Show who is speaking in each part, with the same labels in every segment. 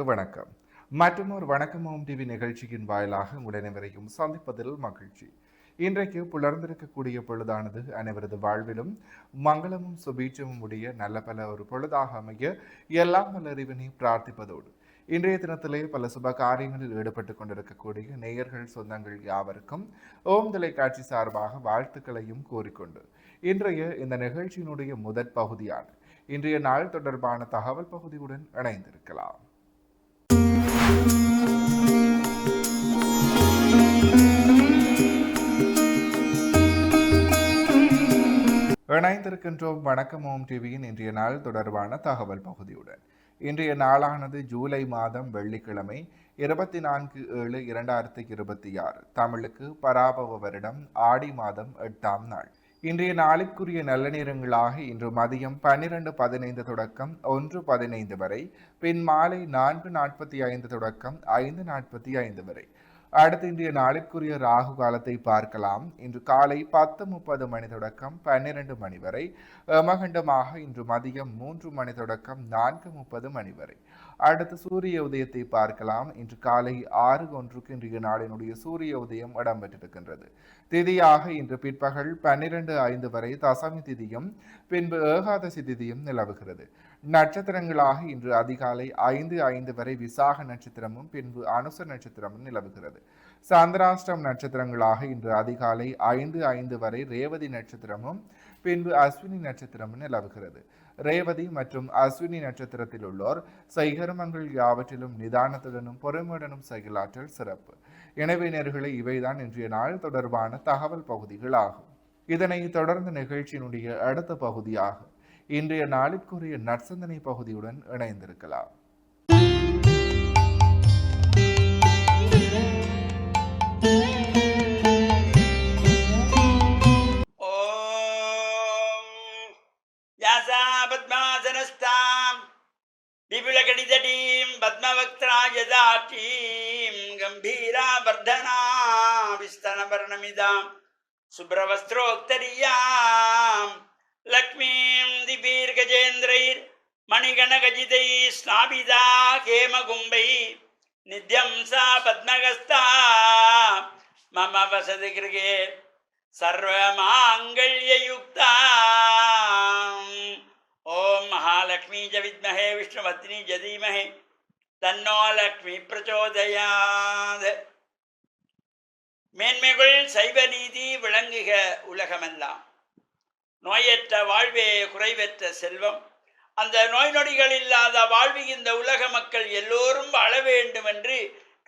Speaker 1: வணக்கம். மற்றுமொரு வணக்கம் ஓம் டிவி நிகழ்ச்சியின் வாயிலாக உங்கள் அனைவரையும் சந்திப்பதில் மகிழ்ச்சி. இன்றைக்கு புலர்ந்திருக்கக்கூடிய பொழுதானது அனைவரது வாழ்விலும் மங்களமும் சுபீட்சமும் உடைய நல்ல பல ஒரு பொழுதாக அமைய எல்லாம் வல்ல இறைவனை பிரார்த்திப்பதோடு இன்றைய தினத்திலே பல சுப காரியங்களில் ஈடுபட்டு கொண்டிருக்கக்கூடிய நேயர்கள் சொந்தங்கள் யாவருக்கும் ஓம் தொலைக்காட்சி சார்பாக வாழ்த்துக்களையும் கூறிக்கொண்டு இன்றைய இந்த நிகழ்ச்சியினுடைய முதற் பகுதியான இன்றைய நாள் தொடர்பான தகவல் பகுதியுடன் இணைந்திருக்கலாம். இணைந்திருக்கின்றோம் வணக்கம் ஓம் டிவியின் இன்றைய நாள் தொடர்பான தகவல் பகுதியுடன். இன்றைய நாளானது ஜூலை மாதம் வெள்ளிக்கிழமை 24/7/2026 தமிழுக்கு பராபவ வருடம் ஆடி மாதம் 8ஆம் நாள். இன்றைய நாளிற்குரிய நல்ல நேரங்களாக இன்று மதியம் 12:15 தொடக்கம் 1:15 வரை, பின் மாலை 4:45 தொடக்கம் 5:45 வரை. அடுத்து இன்றைய நாளிற்குரிய ராகு காலத்தை பார்க்கலாம். இன்று காலை 10:30 மணி தொடக்கம் 12 மணி வரை, மகண்டமாக இன்று மதியம் 3 மணி தொடக்கம் 4:30 மணி வரை. அடுத்து சூரிய உதயத்தை பார்க்கலாம். இன்று காலை 6:01 இன்றைய நாளினுடைய சூரிய உதயம் இடம்பெற்றிருக்கின்றது. திதியாக இன்று பிற்பகல் 12:05 வரை தசமி திதியும் பின்பு ஏகாதசி திதியும் நிலவுகிறது. நட்சத்திரங்களாக இன்று அதிகாலை 5:05 வரை விசாக நட்சத்திரமும் பின்பு அனுச நட்சத்திரமும் நிலவுகிறது. சந்திராஷ்டம் நட்சத்திரங்களாக இன்று அதிகாலை 5:05 வரை ரேவதி நட்சத்திரமும் பின்பு அஸ்வினி நட்சத்திரமும் நிலவுகிறது. ரேவதி மற்றும் அஸ்வினி நட்சத்திரத்தில் உள்ளோர் செய்கர்மங்கள் யாவற்றிலும் நிதானத்துடனும் பொறுமையுடனும் செயலாற்றல் சிறப்பு. எனவே நேயர்களே, இவைதான் இன்றைய நாள் தொடர்பான தகவல் பகுதிகள் ஆகும். இதனை தொடர்ந்து நிகழ்ச்சியினுடைய அடுத்த பகுதியாக இன்றைய நாளிற்குரிய நற்சிந்தனை பகுதியுடன் இணைந்திருக்கலாம்.
Speaker 2: விபுலகடிதடீம் பத்மவக்த்ராஜதாட்சீம் கம்பீரா வர்தனா விஸ்தனவர்ணமிதாம் சுப்ரவஸ்திரோக்தரியாம் லக்ஷ்மீம் திபீர்கஜேந்திரைர் மணிகணகஜிதை ஸ்நாபிதா கேமகும்பை நித்யம் சா பத்மகஸ்தா மம வசதி கிருகே சர்வமாங்கல்யயுக்தா. ஓம் மகாலட்சுமி ஜ வித்மஹே விஷ்ணுவத்னி ஜ தீமஹி தன்னோ லக்ஷ்மி பிரச்சோதயாத். மேன்மைகள் சைவ நீதி விளங்குக உலகமெல்லாம். நோயற்ற வாழ்வே குறைவற்ற செல்வம். அந்த நோய் நொடிகள் இல்லாத வாழ்வு இந்த உலக மக்கள் எல்லோரும் வாழ வேண்டும் என்று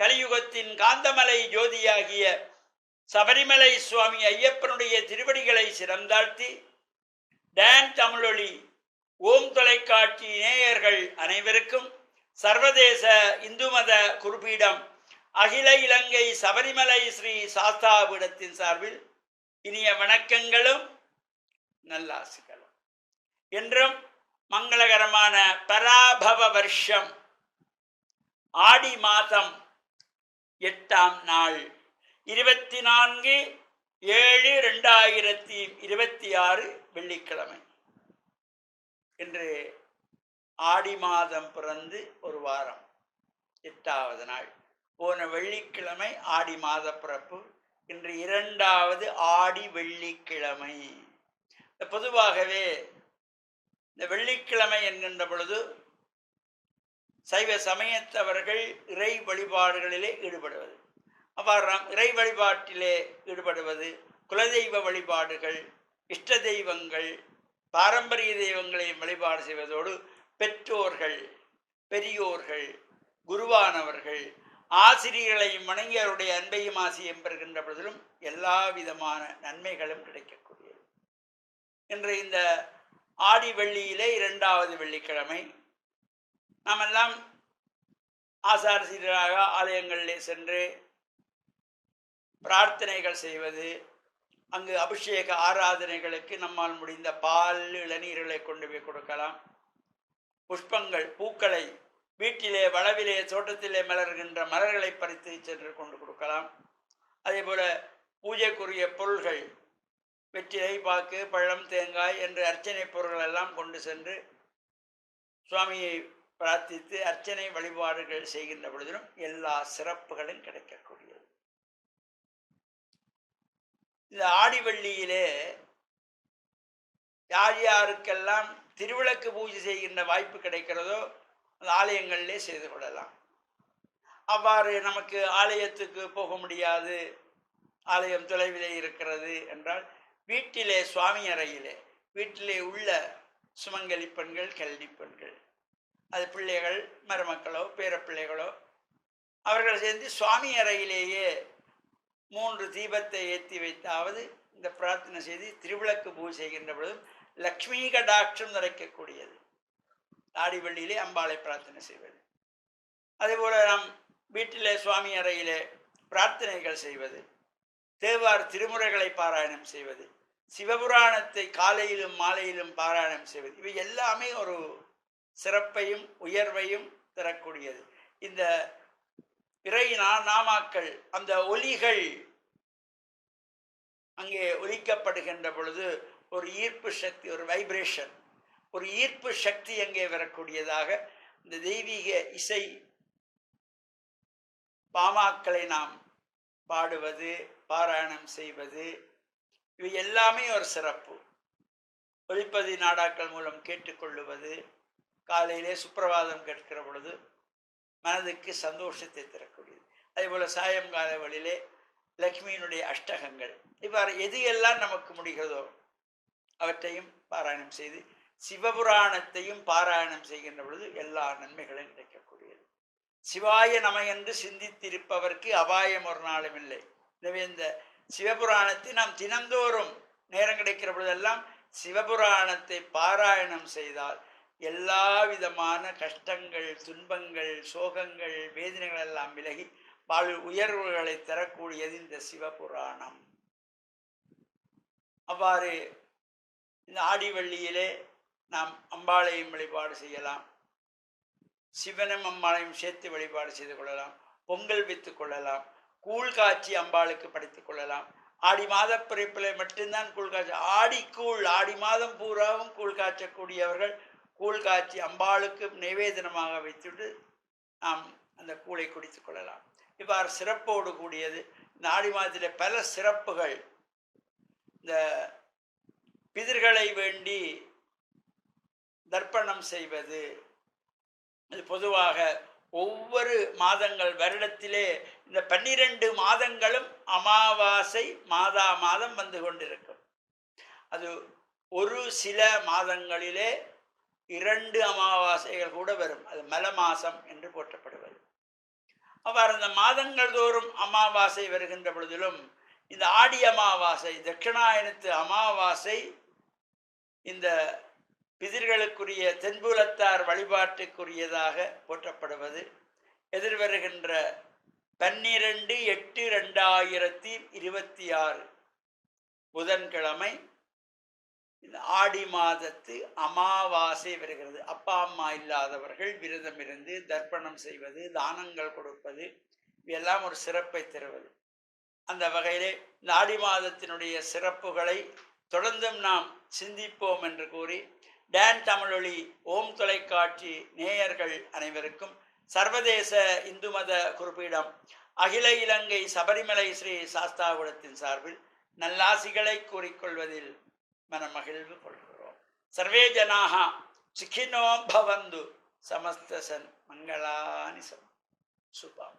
Speaker 2: கலியுகத்தின் காந்தமலை ஜோதியாகிய சபரிமலை சுவாமி ஐயப்பனுடைய திருவடிகளை சிறந்தாழ்த்தி டான் தமிழொலி ஓம் தொலைக்காட்சி நேயர்கள் அனைவருக்கும் சர்வதேச இந்து மத குருபீடம் அகில இலங்கை சபரிமலை ஸ்ரீ சாஸ்தாபீடத்தின் சார்பில் இனிய வணக்கங்களும் நல்லாசிகளும். என்றும் மங்களகரமான பராபவ வருஷம் ஆடி மாதம் 8ஆம் நாள் 24/7/2026 வெள்ளிக்கிழமை. இன்று ஆடி மாதம் பிறந்து ஒரு வாரம் 8வது நாள். போன வெள்ளிக்கிழமை ஆடி மாத பிறப்பு. இன்று 2வது ஆடி வெள்ளிக்கிழமை. பொதுவாகவே இந்த வெள்ளிக்கிழமை என்கின்ற பொழுது சைவ சமயத்தவர்கள் இறை வழிபாடுகளிலே ஈடுபடுவது, அவ்வாறு இறை வழிபாட்டிலே ஈடுபடுவது, குலதெய்வ வழிபாடுகள், இஷ்ட தெய்வங்கள், பாரம்பரிய தெய்வங்களை வழிபாடு செய்வதோடு பெற்றோர்கள், பெரியோர்கள், குருவானவர்கள், ஆசிரியர்களையும் வணங்கி அவருடைய அன்பையும் ஆசையும் பெறுகின்ற பொழுதிலும் எல்லா விதமான நன்மைகளும் கிடைக்கக்கூடியது. இன்று இந்த ஆடி வெள்ளியிலே 2வது வெள்ளிக்கிழமை. நாமெல்லாம் ஆசாரசீராக ஆலயங்களிலே சென்று பிரார்த்தனைகள் செய்வது, அங்கு அபிஷேக ஆராதனைகளுக்கு நம்மால் முடிந்த பால் இளநீர்களை கொண்டு போய் கொடுக்கலாம். புஷ்பங்கள், பூக்களை வீட்டிலே வளவிலே தோட்டத்திலே மலர்கின்ற மலர்களை பறித்து சென்று கொண்டு கொடுக்கலாம். அதே போல பூஜைக்குரிய பொருள்கள், வெற்றிலை, பாக்கு, பழம், தேங்காய் என்று அர்ச்சனை பொருள்கள் எல்லாம் கொண்டு சென்று சுவாமியை பிரார்த்தித்து அர்ச்சனை வழிபாடுகள் செய்கின்ற பொழுதிலும் எல்லா சிறப்புகளும் கிடைக்கக்கூடியது. இந்த ஆடிவள்ளியிலே யார் யாருக்கெல்லாம் திருவிளக்கு பூஜை செய்கின்ற வாய்ப்பு கிடைக்கிறதோ அந்த ஆலயங்களிலே செய்து கொள்ளலாம். அவ்வாறு நமக்கு ஆலயத்துக்கு போக முடியாது, ஆலயம் தொலைவிலே இருக்கிறது என்றால் வீட்டிலே சுவாமி அறையிலே வீட்டிலே உள்ள சுமங்கலி பெண்கள், கல்வி பெண்கள், அது பிள்ளைகள், மருமக்களோ பேரப்பிள்ளைகளோ அவர்கள் சேர்ந்து சுவாமி அறையிலேயே 3 தீபத்தை ஏற்றி வைத்தாவது இந்த பிரார்த்தனை செய்து திருவிளக்கு பூஜை செய்கின்ற பொழுதும் லக்ஷ்மி கடாட்சம் நிறைக்கக்கூடியது. ஆடிவள்ளியிலே அம்பாளை பிரார்த்தனை செய்வது. அதேபோல நாம் வீட்டிலே சுவாமி அறையிலே பிரார்த்தனைகள் செய்வது, தேவார் திருமுறைகளை பாராயணம் செய்வது, சிவபுராணத்தை காலையிலும் மாலையிலும் பாராயணம் செய்வது, இவை எல்லாமே ஒரு சிறப்பையும் உயர்வையும் தரக்கூடியது. இந்த இறை நாமாக்கள், அந்த ஒலிகள் அங்கே ஒலிக்கப்படுகின்ற பொழுது ஒரு ஈர்ப்பு சக்தி, ஒரு வைப்ரேஷன், ஒரு ஈர்ப்பு சக்தி அங்கே வரக்கூடியதாக இந்த தெய்வீக இசை பாமாக்களை நாம் பாடுவது, பாராயணம் செய்வது, இவை எல்லாமே ஒரு சிறப்பு. ஒலிப்பதி நாடாக்கள் மூலம் கேட்டுக்கொள்ளுவது, காலையிலே சுப்பிரபாதம் கேட்கிற பொழுது மனதுக்கு சந்தோஷத்தை தரக்கூடியது. அதேபோல் சாயங்கால வழியிலே லக்ஷ்மியினுடைய அஷ்டகங்கள், இவ்வாறு எது எல்லாம் நமக்கு முடிகிறதோ அவற்றையும் பாராயணம் செய்து சிவபுராணத்தையும் பாராயணம் செய்கின்ற பொழுது எல்லா நன்மைகளும் கிடைக்கக்கூடியது. சிவாய நம என்று சிந்தித்திருப்பவர்க்கு அபாயம் ஒரு நாளும் இல்லை. எனவே இந்த சிவபுராணத்தை நாம் தினந்தோறும் நேரம் கிடைக்கிற பொழுதெல்லாம் சிவபுராணத்தை பாராயணம் செய்தால் எல்லா விதமான கஷ்டங்கள், துன்பங்கள், சோகங்கள், வேதனைகள் எல்லாம் விலகி வாழ்வு உயர்வுகளை தரக்கூடியது இந்த சிவபுராணம். அவ்வாறு இந்த ஆடிவள்ளியிலே நாம் அம்பாளையும் வழிபாடு செய்யலாம், சிவனும் அம்பாளையும் சேர்த்து வழிபாடு செய்து கொள்ளலாம், பொங்கல் வைத்துக் கொள்ளலாம், கூழ் காய்ச்சி அம்பாளுக்கு படைத்துக் கொள்ளலாம். ஆடி மாத பிறப்பில் மட்டும்தான் கூழ் காய்ச்சி, ஆடிக்கூழ், ஆடி மாதம் பூராவும் கூழ் காய்ச்சக்கூடியவர்கள் கூழ் காய்ச்சி அம்பாளுக்கு நிவேதனமாக வைத்துட்டு நாம் அந்த கூழை குடித்துக் கொள்ளலாம். இவ்வாறு சிறப்போடு கூடியது இந்த ஆடி மாதத்தில் பல சிறப்புகள். இந்த பிதர்களை வேண்டி தர்ப்பணம் செய்வது, இது பொதுவாக ஒவ்வொரு மாதங்கள் வருடத்திலே இந்த 12 மாதங்களும் அமாவாசை மாதம் வந்து கொண்டிருக்கும். அது ஒரு சில மாதங்களிலே 2 அமாவாசைகள் கூட வரும். அது மல மாசம் என்று போற்றப்படுவது. அவ்வாறு இந்த மாதங்கள் தோறும் அமாவாசை வருகின்ற பொழுதிலும் இந்த ஆடி அமாவாசை, தட்சிணாயனத்து அமாவாசை இந்த பிதிர்களுக்குரிய தென்புலத்தார் வழிபாட்டுக்குரியதாக போற்றப்படுவது. எதிர்வருகின்ற 12/8/2026 புதன்கிழமை இந்த ஆடி மாதத்து அமாவாசை வருகிறது. அப்பா அம்மா இல்லாதவர்கள் விரதம் இருந்து தர்ப்பணம் செய்வது, தானங்கள் கொடுப்பது, இவையெல்லாம் ஒரு சிறப்பை தருவது. அந்த வகையிலே இந்த ஆடி மாதத்தினுடைய சிறப்புகளை தொடர்ந்தும் நாம் சிந்திப்போம் என்று கூறி, டான் தமிழொலி ஓம் தொலைக்காட்சி நேயர்கள் அனைவருக்கும் சர்வதேச இந்து மத குறிப்பீடம் அகில இலங்கை சபரிமலை ஸ்ரீ சாஸ்தாகுடத்தின் சார்பில் நல்லாசிகளை கூறிக்கொள்வதில் மனமகிழ்வு கொள்கிறோம். சர்வே ஜனாக சுகினோ பவந்து சமஸ்தசன் மங்களானி சுபம்.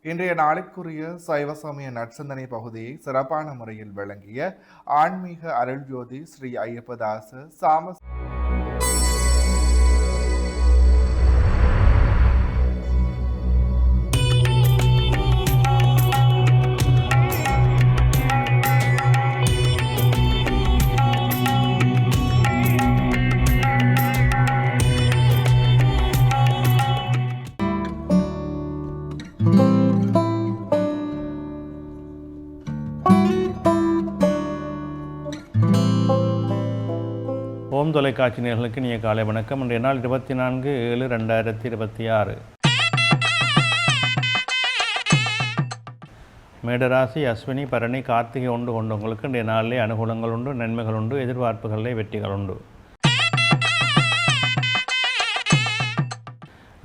Speaker 1: இன்றைய நாளுக்குரிய சைவ சமய நற்சிந்தனை பகுதியை சிறப்பான முறையில் வழங்கிய ஆன்மீக அருள்ஜோதி ஸ்ரீ ஐயப்பதாச சாம
Speaker 3: ஓம் தொலைக்காட்சி நேயர்களுக்கு இனிய காலை வணக்கம். இன்றைய நாள் 24/7/2026. மேடராசி, அஸ்வினி, பரணி, கார்த்திகை ஒன்று கொண்டவங்களுக்கு இன்றைய நாளிலே அனுகூலங்கள் உண்டு, நன்மைகள் உண்டு, எதிர்பார்ப்புகளிலே வெற்றிகள் உண்டு.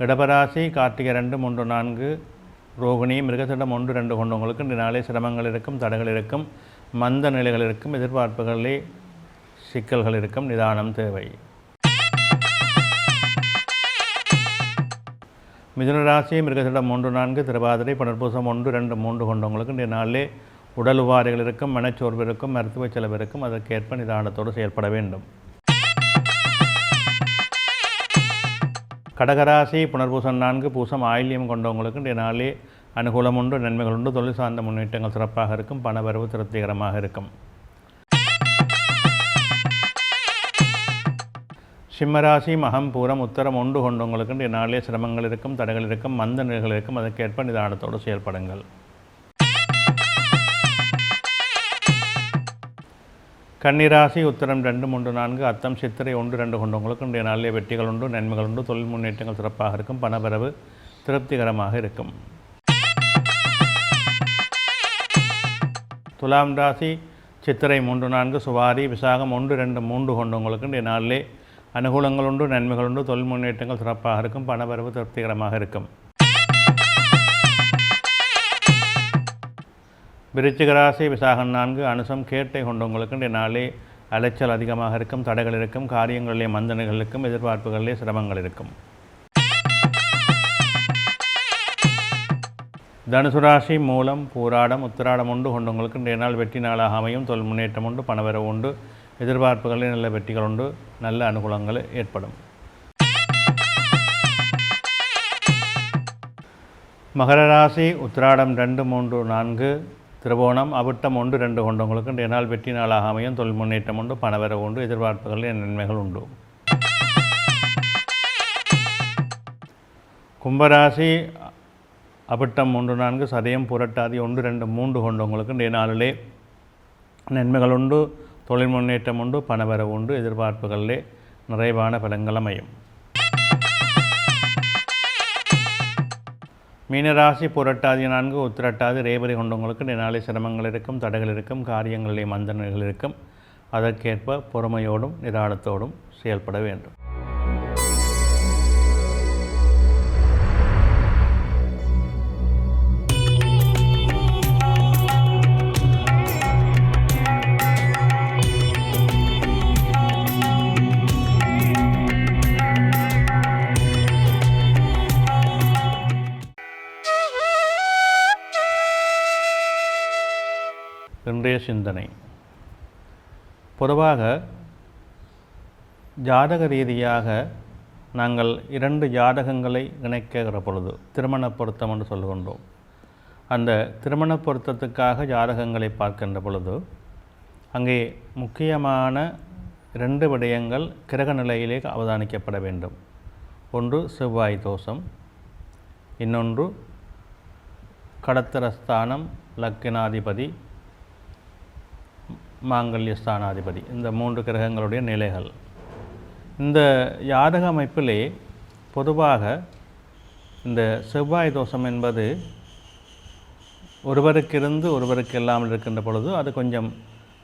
Speaker 3: இடபராசி கார்த்திகை 2, 3, 4, ரோகிணி மிருகசீரிடம் 1, 2 கொண்டவங்களுக்கு இன்றைய நாளே சிரமங்கள் இருக்கும், தடைகள் இருக்கும், மந்த நிலைகள் இருக்கும், எதிர்பார்ப்புகளிலே சிக்கல்கள் இருக்கும், நிதானம் தேவை. மிதுனராசி மிருகசீரிடம் 3, 4, திருவாதிரை புனர்பூசம் 1, 2, 3 கொண்டவங்களுக்கு இன்றைய நாளிலே உடல் உபாதைகள் இருக்கும், மனச்சோர்வு இருக்கும், மருத்துவ செலவு இருக்கும். அதற்கேற்ப நிதானத்தோடு செயல்பட வேண்டும். கடகராசி புனர்பூசம் 4, பூசம் ஆயில்யம் கொண்டவங்களுக்கு இன்றைய நாளிலே அனுகூலம் உண்டு, நன்மைகள் உண்டு, தொழில் சார்ந்த முன்னேற்றங்கள் சிறப்பாக இருக்கும், பணவரவு திருப்திகரமாக இருக்கும். சிம்மராசி மகம் பூரம் உத்தரம் 1 கொண்டவங்களுக்கு இன்றைய நாளிலே சிரமங்கள் இருக்கும், தடைகள் இருக்கும், மந்த நிலைகள் இருக்கும். அதற்கேற்ப நிதானத்தோடு செயல்படுங்கள். கன்னிராசி உத்தரம் 2, 3, 4, அத்தம் சித்திரை 1, 2 கொண்டவங்களுக்கு இன்றைய நாளிலே வெற்றிகள் உண்டு, நன்மைகள் உண்டு, தொழில் முன்னேற்றங்கள் சிறப்பாக இருக்கும், பணவரவு திருப்திகரமாக இருக்கும். துலாம் ராசி சித்திரை 3, 4, சுவாரி விசாகம் 1, 2, 3 கொண்டவங்களுக்கு இன்றைய நாளிலே அனுகூலங்கள் உண்டு, நன்மைகள் உண்டு, தொழில் முன்னேற்றங்கள் சிறப்பாக இருக்கும், பணவரவு திருப்திகரமாக இருக்கும். விருச்சிக ராசி விசாகம் 4, அனுசம் கேட்டை கொண்டவங்களுக்கு இன்றைய நாளே அலைச்சல் அதிகமாக இருக்கும், தடைகள் இருக்கும், காரியங்களிலே மந்தனைகள் இருக்கும், எதிர்பார்ப்புகளிலே சிரமங்கள் இருக்கும். தனுசு ராசி மூலம் பூராடம் உத்திராடம் 1 கொண்டவங்களுக்கு இன்றைய நாள் வெற்றி நாளாக அமையும், தொழில் முன்னேற்றம் உண்டு, பணவரவு உண்டு, எதிர்பார்ப்புகளில் நல்ல வெற்றிகள் உண்டு, நல்ல அனுகூலங்கள் ஏற்படும். மகர ராசி உத்திராடம் 2, 3, 4, திருவோணம் அவிட்டம் 1, 2 கொண்டவங்களுக்கு இன்றைய நாள் வெற்றி நாளாக அமையும், தொழில் முன்னேற்றம் உண்டு, பணவரவு உண்டு, எதிர்பார்ப்புகளில் நன்மைகள் உண்டு. கும்பராசி அவிட்டம் 3, 4, சதயம் புரட்டாதி 1, 2, 3 கொண்டவங்களுக்கு இன்றைய நாளிலே நன்மைகள் உண்டு, தொழில் முன்னேற்றம் உண்டு, பணவரவு உண்டு, எதிர்பார்ப்புகளிலே நிறைவான பலன்கள் அமையும். மீனராசி புரட்டாதி 4, உத்திரட்டாதி ரேவதி கொண்டவங்களுக்கு இன்றைய நாளை சிரமங்கள் இருக்கும், தடைகள் இருக்கும், காரியங்களிலே மந்தனைகள் இருக்கும். அதற்கேற்ப பொறுமையோடும் நிதானத்தோடும் செயல்பட வேண்டும். இன்றைய சிந்தனை. பொதுவாக ஜாதக ரீதியாக நாங்கள் 2 ஜாதகங்களை இணைக்கிற பொழுது திருமண பொருத்தம் என்று சொல்கின்றோம். அந்த திருமண பொருத்தத்துக்காக ஜாதகங்களை பார்க்கின்ற பொழுது அங்கே முக்கியமான 2 விடயங்கள் கிரக நிலையிலே அவதானிக்கப்பட வேண்டும். ஒன்று செவ்வாய் தோஷம், இன்னொன்று கடத்திரஸ்தானம் லக்கினாதிபதி மாங்கல்யஸ்தானாதிபதி, இந்த 3 கிரகங்களுடைய நிலைகள். இந்த ஜாதக அமைப்பிலே பொதுவாக இந்த செவ்வாய் தோஷம் என்பது ஒருவருக்கிருந்து ஒருவருக்கு இல்லாமல் இருக்கின்ற பொழுது அது கொஞ்சம்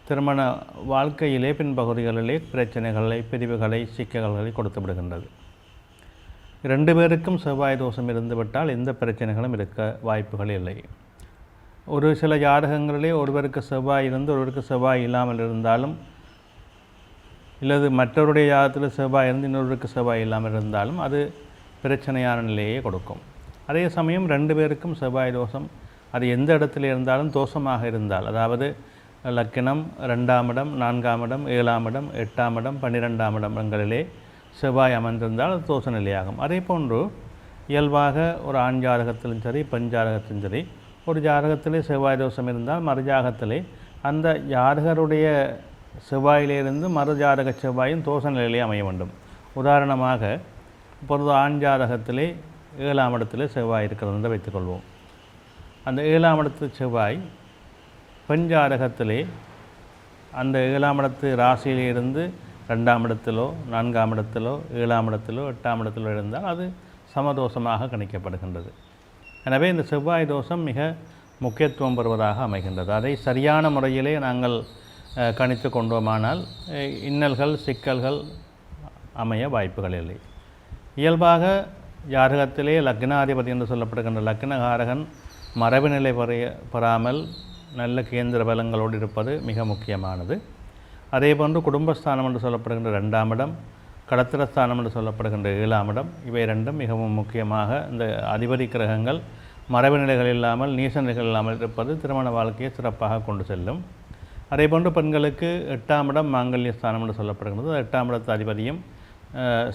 Speaker 3: திருமண வாழ்க்கையிலே பின்பகுதிகளிலே பிரச்சனைகளை, பிரிவுகளை, சிக்கல்களை கொடுத்து விடுகின்றது. 2 பேருக்கும் செவ்வாய் தோஷம் இருந்துவிட்டால் எந்த பிரச்சனைகளும் இருக்க வாய்ப்புகள் இல்லை. ஒரு சில ஜாதகங்களிலே ஒருவருக்கு செவ்வாய் இருந்து ஒருவருக்கு செவ்வாய் இல்லாமல் இருந்தாலும், இல்லது மற்றவருடைய ஜாதகத்தில் செவ்வாய் இருந்து இன்னொருவருக்கு செவ்வாய் இல்லாமல் இருந்தாலும் அது பிரச்சனையான நிலையை கொடுக்கும். அதே சமயம் 2 பேருக்கும் செவ்வாய் தோஷம் அது எந்த இடத்துல இருந்தாலும் தோஷமாக இருந்தால், அதாவது லக்கினம் 2ஆம் இடம், 4ஆம் இடம், 7ஆம் இடம், 8ஆம் இடம், 12ஆம் இடங்களிலே செவ்வாய் அமர்ந்திருந்தால் அது தோஷ நிலையாகும். அதே போன்று இயல்பாக ஒரு ஆண் ஜாதகத்திலும் சரி, பெண் ஜாதகத்திலும் சரி, ஒரு ஜாதகத்திலே செவ்வாய் தோஷம் இருந்தால் மறு ஜாதகத்திலே அந்த ஜாதகருடைய செவ்வாயிலிருந்து மறு ஜாதக செவ்வாயும் தோஷ நிலையிலே அமைய வேண்டும். உதாரணமாக இப்பொழுது ஆண் ஜாதகத்திலே 7ஆம் இடத்திலே செவ்வாய் இருக்கிறது என்று வைத்துக்கொள்வோம். அந்த 7ஆம் இடத்து செவ்வாய் பெண் ஜாதகத்திலே அந்த 7ஆம் இடத்து ராசியிலிருந்து 2ஆம் இடத்திலோ, 4ஆம் இடத்திலோ, 7ஆம் இடத்திலோ, 8ஆம் இடத்திலோ இருந்தால் அது சமதோஷமாக கணிக்கப்படுகின்றது. எனவே இந்த செவ்வாய் தோஷம் மிக முக்கியத்துவம் பெறுவதாக அமைகின்றது. அதை சரியான முறையிலே நாங்கள் கணித்து கொண்டோமானால் இன்னல்கள், சிக்கல்கள் அமைய வாய்ப்புகள் இல்லை. இயல்பாக ஜாதகத்திலே லக்னாதிபதி என்று சொல்லப்படுகின்ற லக்னகாரகன் மரபு நிலை பெறாமல் நல்ல கேந்திர பலங்களோடு இருப்பது மிக முக்கியமானது. அதேபோன்று குடும்பஸ்தானம் என்று சொல்லப்படுகின்ற 2ஆம் இடம், கடத்திரஸ்தானம் என்று சொல்லப்படுகின்ற 7ஆம் இடம், இவை ரெண்டும் மிகவும் முக்கியமாக இந்த அதிபதி கிரகங்கள் மரபு நிலைகள் இல்லாமல் நீச நிலைகள் இல்லாமல் இருப்பது திருமண வாழ்க்கையை சிறப்பாக கொண்டு செல்லும். அதேபோன்று பெண்களுக்கு 8ஆம் இடம் மாங்கல்ய ஸ்தானம் என்று சொல்லப்படுகின்றது. 8ஆம் இடத்து அதிபதியும்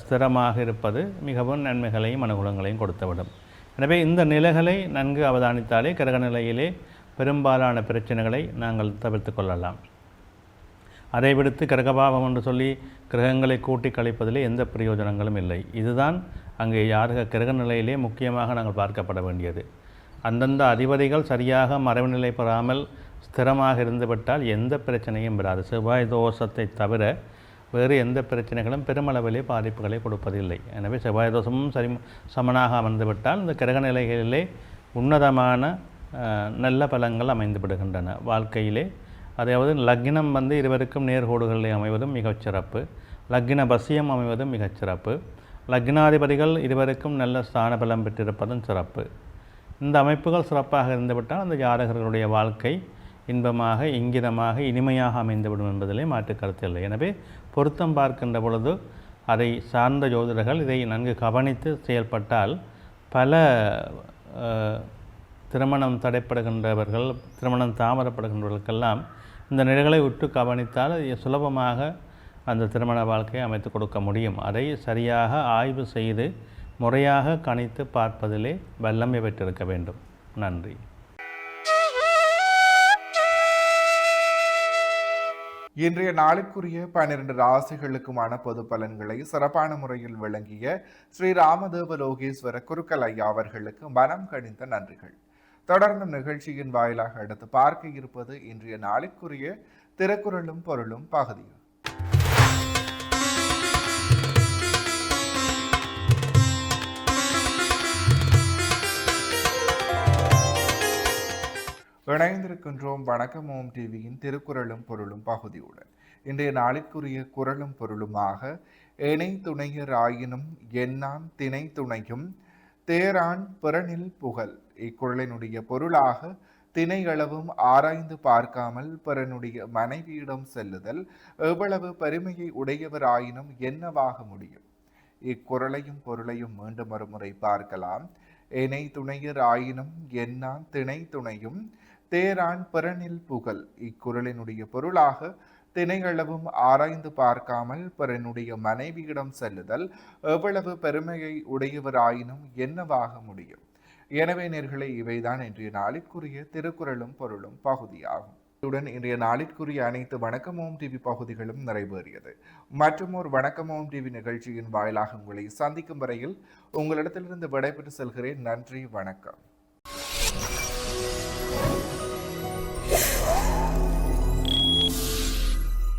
Speaker 3: ஸ்திரமாக இருப்பது மிகவும் நன்மைகளையும் அனுகூலங்களையும் கொடுத்துவிடும். எனவே இந்த நிலைகளை நன்கு அவதானித்தாலே கிரக நிலையிலே பெரும்பாலான பிரச்சனைகளை நாங்கள் தவிர்த்து கொள்ளலாம். அதை விடுத்து கிரகபாவம் என்று சொல்லி கிரகங்களை கூட்டி கழிப்பதிலே எந்த பிரயோஜனங்களும் இல்லை. இதுதான் அங்கே யாருக கிரக நிலையிலே முக்கியமாக நாங்கள் பார்க்கப்பட வேண்டியது. அந்தந்த அதிபதிகள் சரியாக மரபு நிலை பெறாமல் ஸ்திரமாக இருந்துவிட்டால் எந்த பிரச்சனையும் வராது. செவ்வாய் தோஷத்தை தவிர வேறு எந்த பிரச்சனைகளும் பெருமளவிலே பாதிப்புகளை கொடுப்பதில்லை. எனவே செவ்வாய் தோஷமும் சமனாக அமர்ந்துவிட்டால் இந்த கிரக நிலைகளிலே உன்னதமான நல்ல பலங்கள் அமைந்து விடுகின்றன வாழ்க்கையிலே. அதாவது லக்னம் இருவருக்கும் நேர்கோடுகளில் அமைவதும் மிகச்சிறப்பு, லக்ன பசியம் அமைவதும் மிகச்சிறப்பு, லக்னாதிபதிகள் இருவருக்கும் நல்ல ஸ்தான பலம் பெற்றிருப்பதும் சிறப்பு. இந்த அமைப்புகள் சிறப்பாக இருந்துவிட்டால் அந்த ஜாதகர்களுடைய வாழ்க்கை இன்பமாக இங்கிதமாக இனிமையாக அமைந்துவிடும் என்பதிலே மாற்று கருத்து இல்லை. எனவே பொருத்தம் பார்க்கின்ற பொழுது அதை சார்ந்த ஜோதிடர்கள் இதை நன்கு கவனித்து செயல்பட்டால் பல திருமணம் தடைப்படுகின்றவர்கள், திருமணம் தாமதப்படுகின்றவர்களுக்கெல்லாம் இந்த நிலைகளை உற்று கவனித்தால் சுலபமாக அந்த திருமண வாழ்க்கையை அமைத்து கொடுக்க முடியும். அதை சரியாக ஆய்வு செய்து முறையாக கணித்து பார்ப்பதிலே வல்லமை பெற்றிருக்க வேண்டும். நன்றி.
Speaker 1: இன்றைய நாளுக்குரிய 12 ராசிகளுக்குமான பொது பலன்களை சிறப்பான முறையில் வழங்கிய ஸ்ரீ ராமதேவ லோகேஸ்வர குருக்கள் ஐயா அவர்களுக்கு மனம் கணிந்த நன்றிகள். தொடர்ந்தும் நிகழ்ச்சியின் வாயிலாக அடுத்து பார்க்க இருப்பது இன்றைய நாளுக்குரிய திருக்குறளும் பொருளும் பகுதி. இணைந்திருக்கின்றோம் வணக்கம் ஓம் டிவியின் திருக்குறளும் பொருளும் பகுதியுடன். இன்றைய நாளுக்குரிய குறளும் பொருளுமாக இணை துணையர் ஆயினும் எண்ணான் திணை துணையும் தேரான் பிறனில் புகழ். இக்குறளினுடைய பொருளாக திணைகளவும் ஆராய்ந்து பார்க்காமல் பிறனுடைய மனைவியிடம் செல்லுதல் எவ்வளவு பெருமையை உடையவர் ஆயினும் என்னவாக முடியும். இக்குறளையும் பொருளையும் மீண்டும் ஒருமுறை பார்க்கலாம். இணை துணையர் ஆயினும் எண்ணான் திணை துணையும் தேரான் பிறனில் புகழ். இக்குறளினுடைய பொருளாக திணைகளவும் ஆராய்ந்து பார்க்காமல் பிறனுடைய மனைவியிடம் செல்லுதல் எவ்வளவு பெருமையை உடையவராயினும் என்னவாக முடியும். எனவே நேர்களே, இவைதான் இன்றைய நாளிற்குரிய திருக்குறளும் பொருளும் பகுதியாகும். இத்துடன் இன்றைய நாளிற்குரிய அனைத்து வணக்கம் ஓம் டிவி பகுதிகளும் நிறைவேறியது. மற்றும் ஒரு வணக்கம் ஓம் டிவி நிகழ்ச்சியின் வாயிலாக உங்களை சந்திக்கும் வரையில் உங்களிடத்திலிருந்து விடைபெற்று செல்கிறேன். நன்றி, வணக்கம்.